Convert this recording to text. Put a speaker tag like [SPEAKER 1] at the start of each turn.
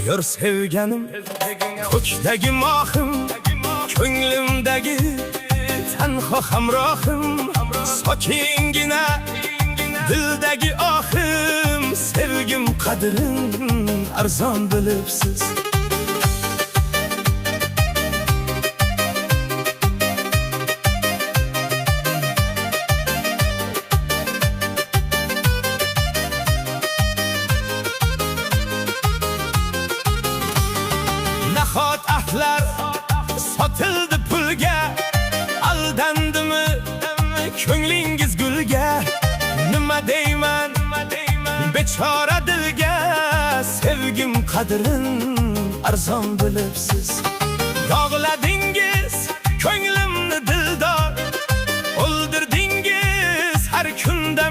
[SPEAKER 1] Yur sevganim, ko'kdagi mohim, ko'nglimdagi tanho hamrohim, sokingina dildagi ohim, sevgim qadrin arzon bilibsiz. Nahot ahdlar sotildi pulga, aldandimi ko'nglingiz gulga? Nima deyman bechora dilga, sevgim qadrin arzon bilibsiz. Yog'ladingiz ko'nglimni dildor, o'ldirdingiz har kunda